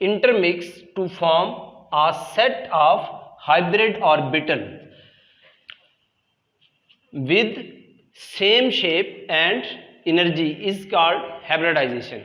intermix to form a set of hybrid orbital with same shape and energy is called hybridization۔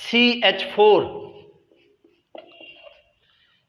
CH4،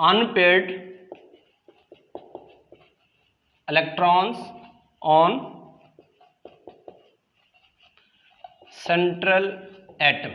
unpaired electrons on central atom۔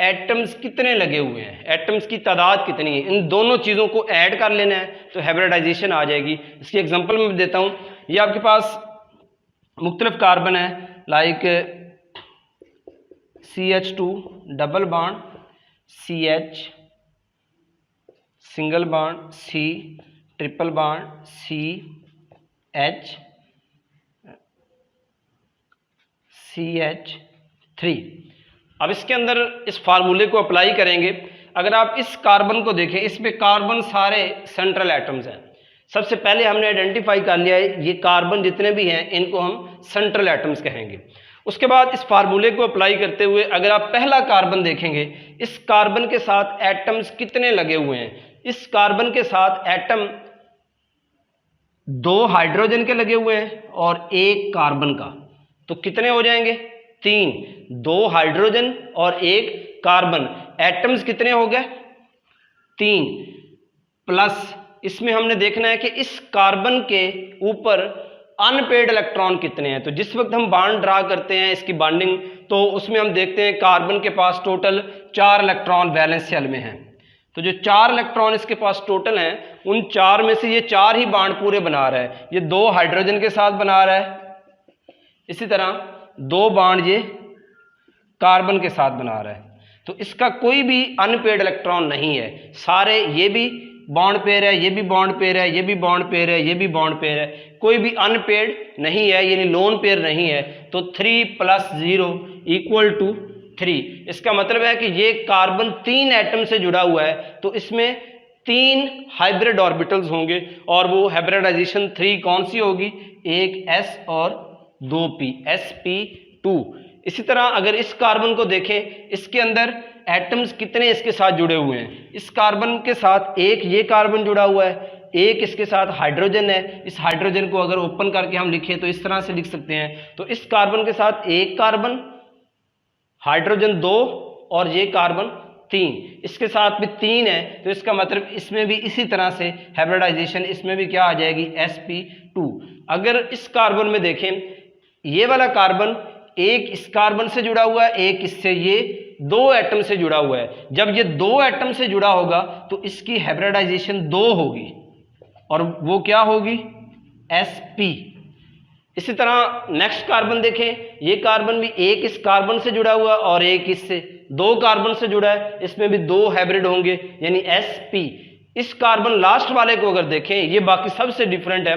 Atoms कितने लगे हुए हैं, atoms की तादाद कितनी है, इन दोनों चीज़ों को ऐड कर लेना है तो हाइब्रिडाइजेशन आ जाएगी। इसकी एग्जांपल मैं देता हूँ। ये आपके पास मुख्तलिफ कार्बन है, like CH2 double bond, CH single bond, C triple bond, CH CH3। अब इसके अंदर इस फार्मूले को अप्लाई करेंगे। अगर आप इस कार्बन को देखें, इसमें कार्बन सारे सेंट्रल एटम्स हैं। सबसे पहले हमने आइडेंटिफाई कर लिया है ये कार्बन जितने भी हैं इनको हम सेंट्रल एटम्स कहेंगे। उसके बाद इस फार्मूले को अप्लाई करते हुए अगर आप पहला कार्बन देखेंगे, इस कार्बन के साथ एटम्स कितने लगे हुए हैं, इस कार्बन के साथ एटम 2 हाइड्रोजन के लगे हुए हैं और 1 कार्बन का, तो कितने हो जाएंगे 3, 2 हाइड्रोजन और 1 कार्बन, एटम्स कितने हो गए 3, प्लस इसमें हमने देखना है कि इस कार्बन के ऊपर अनपेड इलेक्ट्रॉन कितने हैं। तो जिस वक्त हम बॉन्ड ड्रा करते हैं इसकी बॉन्डिंग, तो उसमें हम देखते हैं कार्बन के पास टोटल 4 इलेक्ट्रॉन वैलेंस शेल में हैं। तो जो 4 इलेक्ट्रॉन इसके पास टोटल हैं, उन 4 में से ये 4 ही बॉन्ड पूरे बना रहा है। ये 2 हाइड्रोजन के साथ बना रहा है, इसी तरह 2 बॉन्ड ये कार्बन के साथ बना रहा है। तो इसका कोई भी अनपेड इलेक्ट्रॉन नहीं है, सारे ये भी बॉन्ड पेयर है, ये भी बॉन्ड पेयर है, ये भी बॉन्ड पेयर है, ये भी बॉन्ड पेयर है, कोई भी अनपेड नहीं है, यानी लोन पेयर नहीं है। तो 3 + 0 = 3। इसका मतलब है कि ये कार्बन 3 एटम से जुड़ा हुआ है, तो इसमें 3 हाइब्रिड ऑर्बिटल्स होंगे और वो हाइब्रिडाइजेशन 3 कौन सी होगी, एक S और 2 P, sp2। इसी तरह अगर इस कार्बन को देखें, इसके अंदर एटम्स कितने इसके साथ जुड़े हुए हैं, इस कार्बन के साथ एक ये कार्बन जुड़ा हुआ है, एक इसके साथ हाइड्रोजन है। इस हाइड्रोजन को अगर ओपन करके हम लिखें तो इस तरह से लिख सकते हैं। तो इस कार्बन के साथ एक कार्बन, हाइड्रोजन 2 और ये कार्बन 3, इसके साथ भी 3 है, तो इसका मतलब इसमें भी इसी तरह से हाइब्रिडाइजेशन इसमें भी क्या आ जाएगी, sp2। अगर इस कार्बन में देखें, ये वाला कार्बन एक इस कार्बन से जुड़ा हुआ है, एक इससे, ये 2 एटम से जुड़ा हुआ है। जब ये 2 एटम से जुड़ा होगा तो इसकी हाइब्रिडाइजेशन 2 होगी और वो क्या होगी, sp। इसी तरह नेक्स्ट कार्बन देखें, ये कार्बन भी एक इस कार्बन से जुड़ा हुआ और एक इससे, 2 कार्बन से जुड़ा है, इसमें भी 2 हाइब्रिड होंगे यानी sp। इस कार्बन लास्ट वाले को अगर देखें, ये बाकी सबसे डिफरेंट है।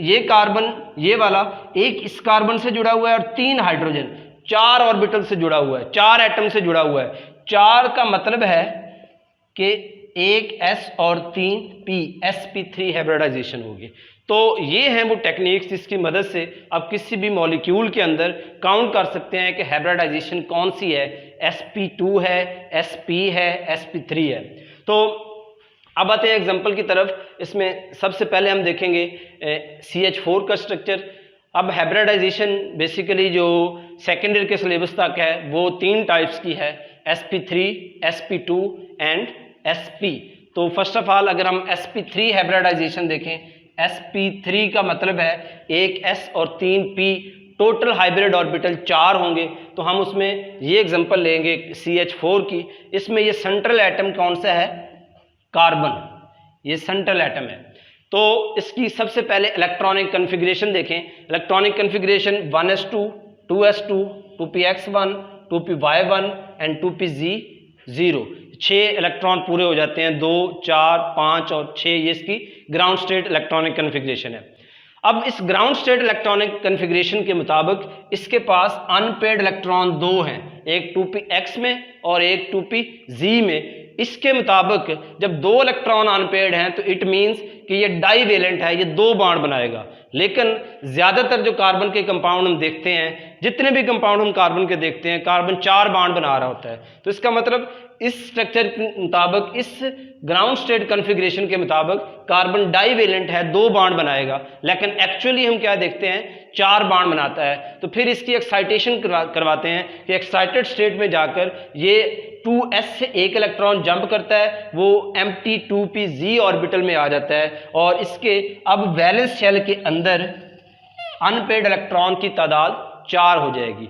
ये कार्बन ये वाला एक इस कार्बन से जुड़ा हुआ है और 3 हाइड्रोजन, 4 ऑर्बिटल से जुड़ा हुआ है, 4 एटम से जुड़ा हुआ है। 4 का मतलब है कि एक S और 3 P, sp3 हाइब्रिडाइजेशन होगी। तो ये हैं वो टेक्निक्स जिसकी मदद से आप किसी भी मॉलिक्यूल के अंदर काउंट कर सकते हैं कि हाइब्रिडाइजेशन कौन सी है, sp2 है, sp है, sp3 है। तो अब आते हैं एग्जांपल की तरफ। इसमें सबसे पहले हम देखेंगे CH4 का स्ट्रक्चर। अब हाइब्रिडाइजेशन बेसिकली जो सेकेंड ईयर के सिलेबस तक है वो 3 टाइप्स की है, sp3, sp2 एंड sp। तो फर्स्ट ऑफ ऑल अगर हम sp3 हाइब्रिडाइजेशन देखें, sp3 का मतलब है एक S और 3 P, टोटल हाइब्रिड ऑर्बिटल 4 होंगे। तो हम उसमें ये एग्जांपल लेंगे CH4 की। इसमें ये सेंट्रल एटम कौन सा है, कार्बन, ये सेंट्रल एटम है। तो इसकी सबसे पहले इलेक्ट्रॉनिक कन्फिग्रेशन देखें। Electronic configuration 1s2, 2s2, 2px1, 2py1 and 2pz0। 6 electron पूरे हो जाते हैं, 2, 4, 5 और 6, ये इसकी ग्राउंड स्टेट इलेक्ट्रॉनिक कन्फिग्रेशन है। अब इस ग्राउंड स्टेट इलेक्ट्रॉनिक कन्फिग्रेशन के मुताबिक इसके पास अनपेड इलेक्ट्रॉन 2 हैं, एक 2px में और एक 2pz में। इसके मुताबिक जब 2 इलेक्ट्रॉन अनपेड हैं तो इट मींस कि ये डाईवेलेंट है, ये 2 बॉन्ड बनाएगा। लेकिन ज़्यादातर जो कार्बन के कंपाउंड हम देखते हैं, जितने भी कंपाउंड हम कार्बन के देखते हैं, कार्बन 4 बॉन्ड बना रहा होता है। तो इसका मतलब इस स्ट्रक्चर के मुताबिक, इस ग्राउंड स्टेट कन्फिग्रेशन के मुताबिक कार्बन डाईवेलेंट है, 2 बॉन्ड बनाएगा। लेकिन एक्चुअली हम क्या देखते हैं, 4 बॉन्ड बनाता है। तो फिर इसकी एक्साइटेशन करवाते हैं कि एक्साइटेड स्टेट में जाकर ये 2s से एक इलेक्ट्रॉन जंप करता है, वो एम्प्टी 2pz ऑर्बिटल में आ जाता है और इसके अब वैलेंस शेल के अंदर अनपेड इलेक्ट्रॉन की तादाद 4 हो जाएगी।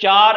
4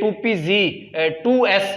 2pz 2s،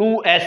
2s،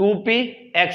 2px،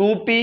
2py،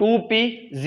2pz.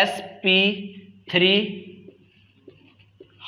sp3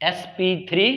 sp3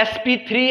sp3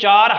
4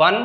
1،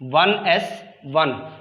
1s1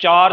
4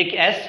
1 s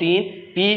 3 p،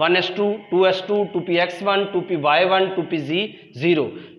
1s2 2s2 2px1 2py1 2pz0.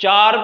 4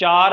4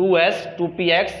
2s 2px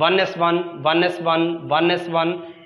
1s1 1s1 1s1